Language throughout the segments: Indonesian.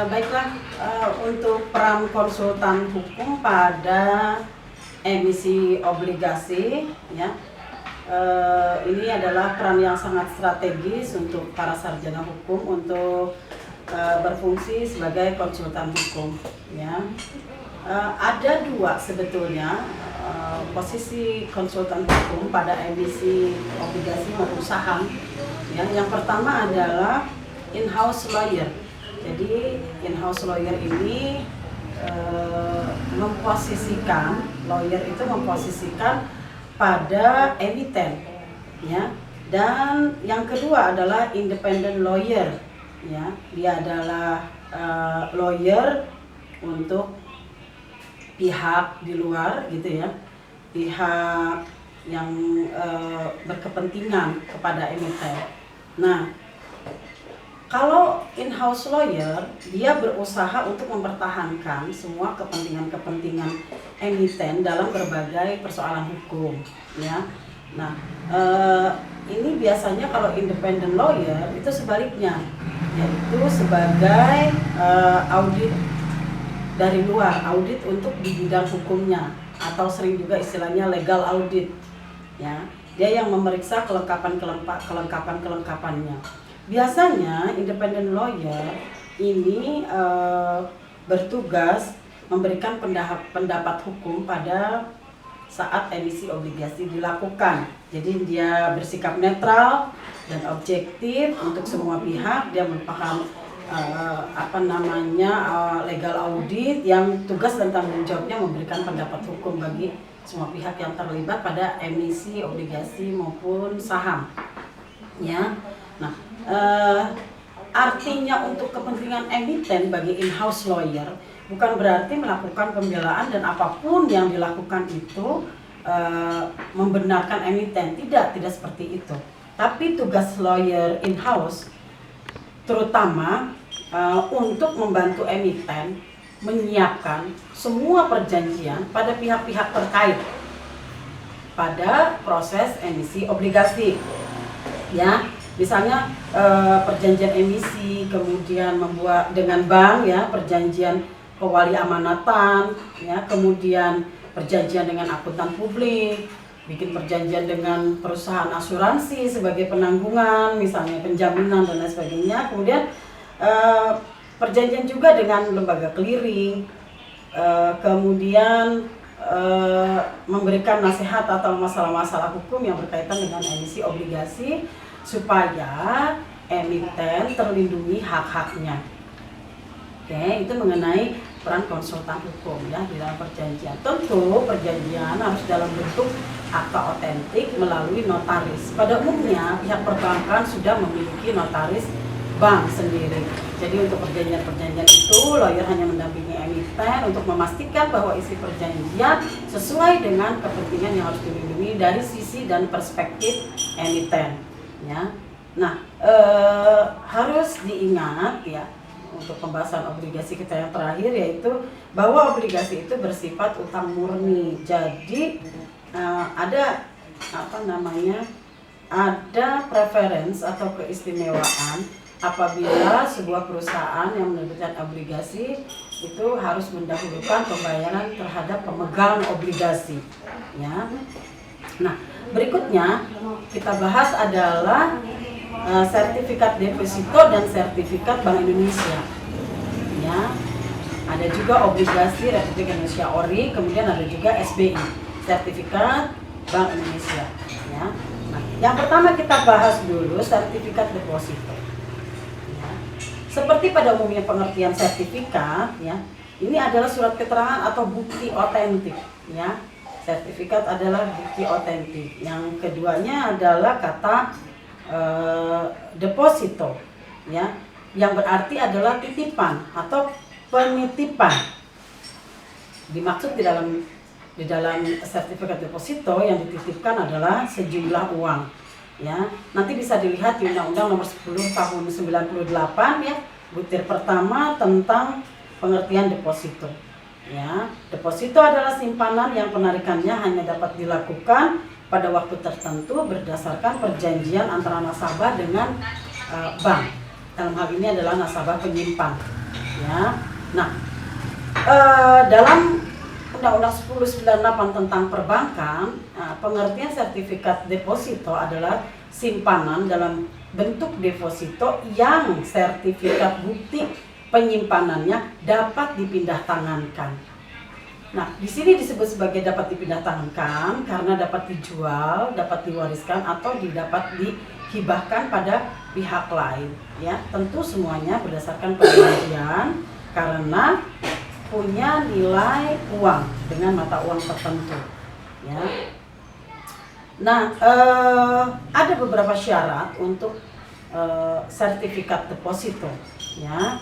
Baiklah, untuk peran konsultan hukum pada emisi obligasi, ya, ini adalah peran yang sangat strategis untuk para sarjana hukum untuk berfungsi sebagai konsultan hukum. Ya, ada dua sebetulnya posisi konsultan hukum pada emisi obligasi maupun saham. Ya, yang pertama adalah in-house lawyer. Jadi in-house lawyer ini lawyer itu memposisikan pada emiten, ya. Dan yang kedua adalah independent lawyer, ya. Dia adalah lawyer untuk pihak di luar, gitu ya, pihak yang berkepentingan kepada emiten. Nah, kalau in-house lawyer, dia berusaha untuk mempertahankan semua kepentingan-kepentingan emiten dalam berbagai persoalan hukum, ya. Nah, ini biasanya kalau independent lawyer itu sebaliknya, yaitu sebagai audit dari luar, audit untuk di bidang hukumnya, atau sering juga istilahnya legal audit, ya. Dia yang memeriksa kelengkapannya. Biasanya independent lawyer ini bertugas memberikan pendapat hukum pada saat emisi obligasi dilakukan. Jadi dia bersikap netral dan objektif untuk semua pihak. Dia merupakan legal audit yang tugas dan tanggung jawabnya memberikan pendapat hukum bagi semua pihak yang terlibat pada emisi obligasi maupun saham, ya. Nah, artinya untuk kepentingan emiten bagi in-house lawyer bukan berarti melakukan pembelaan dan apapun yang dilakukan itu membenarkan emiten. Tidak seperti itu. Tapi tugas lawyer in-house terutama untuk membantu emiten menyiapkan semua perjanjian pada pihak-pihak terkait pada proses emisi obligasi, ya. Misalnya perjanjian emisi, kemudian membuat dengan bank, ya, perjanjian pewali amanatan, ya, kemudian perjanjian dengan akuntan publik, bikin perjanjian dengan perusahaan asuransi sebagai penanggungan, misalnya penjaminan dan lain sebagainya. Kemudian perjanjian juga dengan lembaga clearing, kemudian memberikan nasihat atau masalah-masalah hukum yang berkaitan dengan emisi obligasi supaya emiten terlindungi hak-haknya. Oke, itu mengenai peran konsultan hukum, ya, di dalam perjanjian. Tentu perjanjian harus dalam bentuk akta otentik melalui notaris. Pada umumnya pihak perbankan sudah memiliki notaris bank sendiri. Jadi untuk perjanjian-perjanjian itu lawyer hanya mendampingi emiten untuk memastikan bahwa isi perjanjian sesuai dengan kepentingan yang harus dilindungi dari sisi dan perspektif emiten, ya. Nah, harus diingat, ya, untuk pembahasan obligasi kita yang terakhir, yaitu bahwa obligasi itu bersifat utang murni. Jadi ada ada preference atau keistimewaan apabila sebuah perusahaan yang menerbitkan obligasi itu harus mendahulukan pembayaran terhadap pemegang obligasi, ya. Nah, berikutnya kita bahas adalah sertifikat deposito dan sertifikat Bank Indonesia, ya. Ada juga obligasi Republik Indonesia ORI, kemudian ada juga SBI, sertifikat Bank Indonesia, ya. Nah, yang pertama kita bahas dulu sertifikat deposito. Seperti pada umumnya pengertian sertifikat, ya, ini adalah surat keterangan atau bukti otentik, ya. Sertifikat adalah bukti otentik. Yang keduanya adalah kata deposito, ya, yang berarti adalah titipan atau penitipan. Dimaksud di dalam sertifikat deposito yang dititipkan adalah sejumlah uang, ya. Nanti bisa dilihat di Undang-Undang Nomor 10 Tahun 98, ya, butir pertama tentang pengertian deposito, ya. Deposito adalah simpanan yang penarikannya hanya dapat dilakukan pada waktu tertentu berdasarkan perjanjian antara nasabah dengan bank. Dalam hal ini adalah nasabah penyimpan. ya. Nah, dalam Undang-Undang 1098 tentang perbankan, pengertian sertifikat deposito adalah simpanan dalam bentuk deposito yang sertifikat bukti penyimpanannya dapat dipindah tangankan. Nah, di sini disebut sebagai dapat dipindah tangankan karena dapat dijual, dapat diwariskan atau dapat dihibahkan pada pihak lain, ya. Tentu semuanya berdasarkan perjanjian karena punya nilai uang dengan mata uang tertentu, ya. Nah, ada beberapa syarat untuk sertifikat deposito, ya.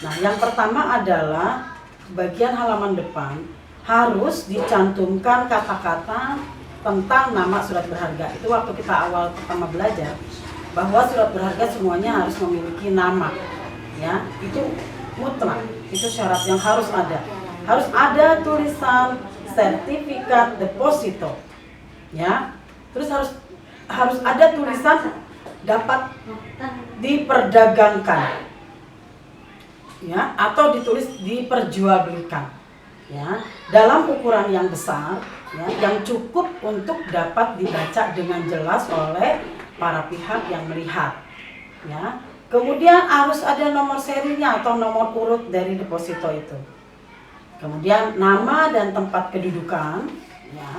Nah, yang pertama adalah bagian halaman depan harus dicantumkan kata-kata tentang nama surat berharga. Itu waktu kita awal pertama belajar bahwa surat berharga semuanya harus memiliki nama, ya. Itu mutlak, itu syarat yang harus ada. Harus ada tulisan sertifikat deposito, ya. Terus harus ada tulisan dapat diperdagangkan, ya, atau ditulis diperjualbelikan, ya, dalam ukuran yang besar, ya, yang cukup untuk dapat dibaca dengan jelas oleh para pihak yang melihat, ya. Kemudian harus ada nomor serinya atau nomor urut dari deposito itu. Kemudian nama dan tempat kedudukan, ya,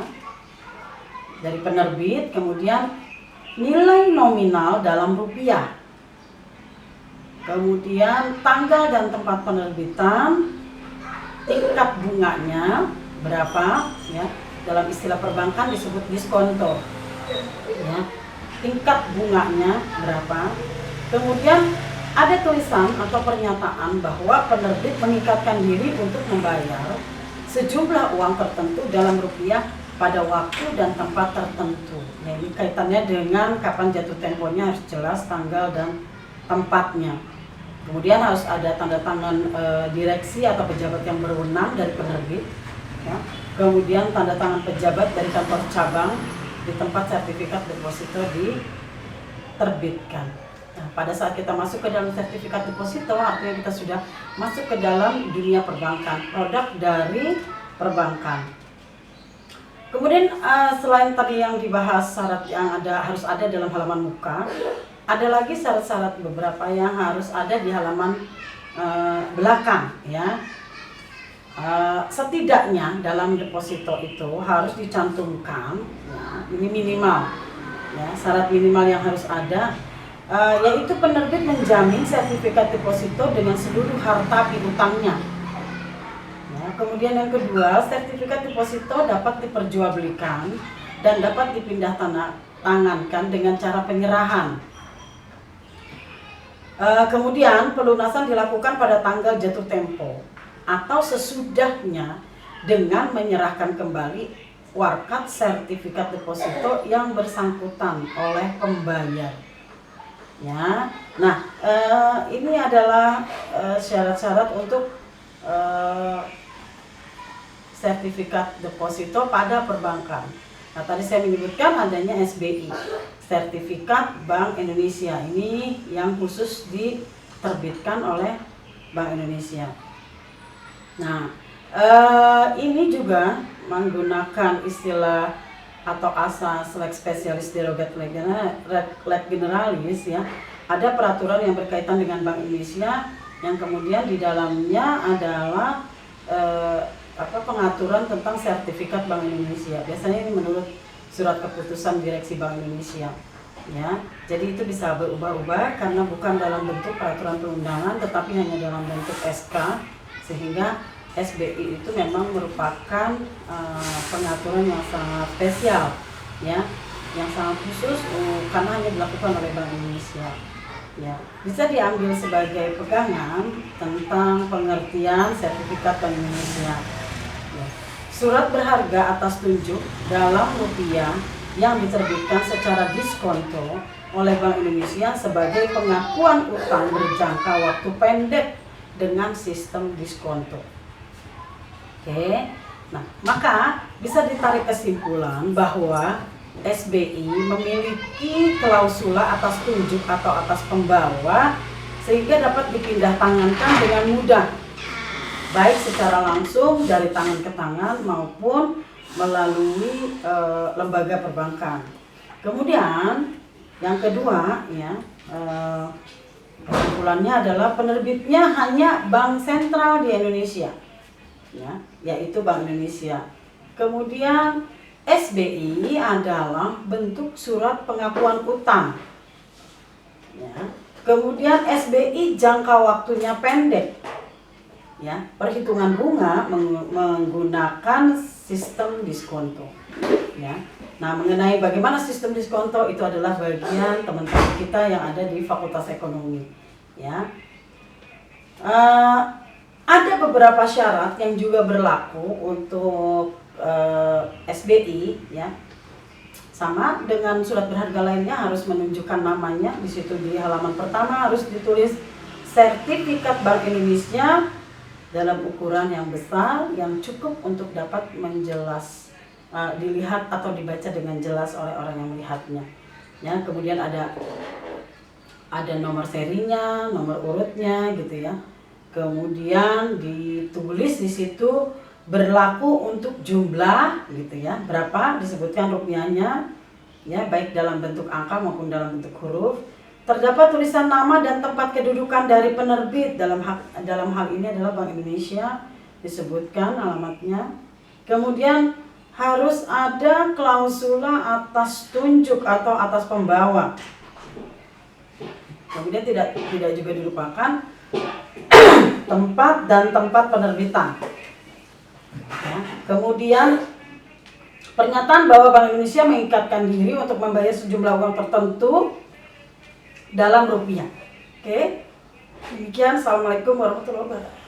dari penerbit. Kemudian nilai nominal dalam rupiah. Kemudian tanggal dan tempat penerbitan, tingkat bunganya berapa, ya, dalam istilah perbankan disebut diskonto, ya, tingkat bunganya berapa. Kemudian ada tulisan atau pernyataan bahwa penerbit mengikatkan diri untuk membayar sejumlah uang tertentu dalam rupiah pada waktu dan tempat tertentu. Nah, ini kaitannya dengan kapan jatuh temponya harus jelas, tanggal dan tempatnya. Kemudian harus ada tanda tangan direksi atau pejabat yang berwenang dari penerbit, ya. Kemudian tanda tangan pejabat dari kantor cabang di tempat sertifikat deposito diterbitkan. Nah, pada saat kita masuk ke dalam sertifikat deposito, artinya kita sudah masuk ke dalam dunia perbankan, produk dari perbankan. Kemudian selain tadi yang dibahas syarat yang harus ada dalam halaman muka, ada lagi syarat-syarat beberapa yang harus ada di halaman belakang, ya. Setidaknya dalam deposito itu harus dicantumkan, ya, ini minimal, ya, syarat minimal yang harus ada, yaitu penerbit menjamin sertifikat deposito dengan seluruh harta piutangnya. Kemudian yang kedua, sertifikat deposito dapat diperjualbelikan dan dapat dipindah tangankan dengan cara penyerahan. Kemudian pelunasan dilakukan pada tanggal jatuh tempo atau sesudahnya dengan menyerahkan kembali warkat sertifikat deposito yang bersangkutan oleh pembayar. Ya, nah ini adalah syarat-syarat untuk sertifikat deposito pada perbankan. Nah, tadi saya menyebutkan adanya SBI, Sertifikat Bank Indonesia. Ini yang khusus diterbitkan oleh Bank Indonesia. Nah, ini juga menggunakan istilah atau asas lex specialis derogat leg generalis, ya. Ada peraturan yang berkaitan dengan Bank Indonesia yang kemudian di dalamnya adalah pengaturan tentang sertifikat Bank Indonesia. Biasanya ini menurut surat keputusan direksi Bank Indonesia, ya. Jadi itu bisa berubah-ubah karena bukan dalam bentuk peraturan perundangan tetapi hanya dalam bentuk SK, sehingga SBI itu memang merupakan pengaturan yang sangat spesial, ya, yang sangat khusus karena hanya dilakukan oleh Bank Indonesia. Ya, bisa diambil sebagai pegangan tentang pengertian sertifikat Bank Indonesia. Ya. Surat berharga atas tunjuk dalam rupiah yang diterbitkan secara diskonto oleh Bank Indonesia sebagai pengakuan utang berjangka waktu pendek dengan sistem diskonto. Oke, nah maka bisa ditarik kesimpulan bahwa SBI memiliki klausula atas tunjuk atau atas pembawa sehingga dapat dipindah tangankan dengan mudah, baik secara langsung dari tangan ke tangan maupun melalui lembaga perbankan. Kemudian yang kedua ya, kesimpulannya adalah penerbitnya hanya bank sentral di Indonesia, ya, yaitu Bank Indonesia. Kemudian SBI adalah bentuk surat pengakuan utang, ya. Kemudian SBI jangka waktunya pendek, ya, perhitungan bunga menggunakan sistem diskonto, ya. Nah, mengenai bagaimana sistem diskonto itu adalah bagian teman-teman kita yang ada di Fakultas Ekonomi, ya. Ada beberapa syarat yang juga berlaku untuk SBI, ya. Sama dengan surat berharga lainnya, harus menunjukkan namanya. Di situ di halaman pertama harus ditulis sertifikat Bank Indonesia dalam ukuran yang besar yang cukup untuk dapat dilihat atau dibaca dengan jelas oleh orang yang melihatnya. Ya, kemudian ada nomor serinya, nomor urutnya gitu ya. Kemudian ditulis di situ berlaku untuk jumlah gitu ya, berapa disebutkan rupiahnya, ya, baik dalam bentuk angka maupun dalam bentuk huruf. Terdapat tulisan nama dan tempat kedudukan dari penerbit, dalam hal ini adalah Bank Indonesia, disebutkan alamatnya. Kemudian harus ada klausula atas tunjuk atau atas pembawa. Kemudian tidak juga dilupakan tempat dan tempat penerbitan. Ya. Kemudian pernyataan bahwa Bank Indonesia mengikatkan diri untuk membayar sejumlah uang tertentu dalam rupiah. Oke. Demikian. Assalamualaikum warahmatullahi wabarakatuh.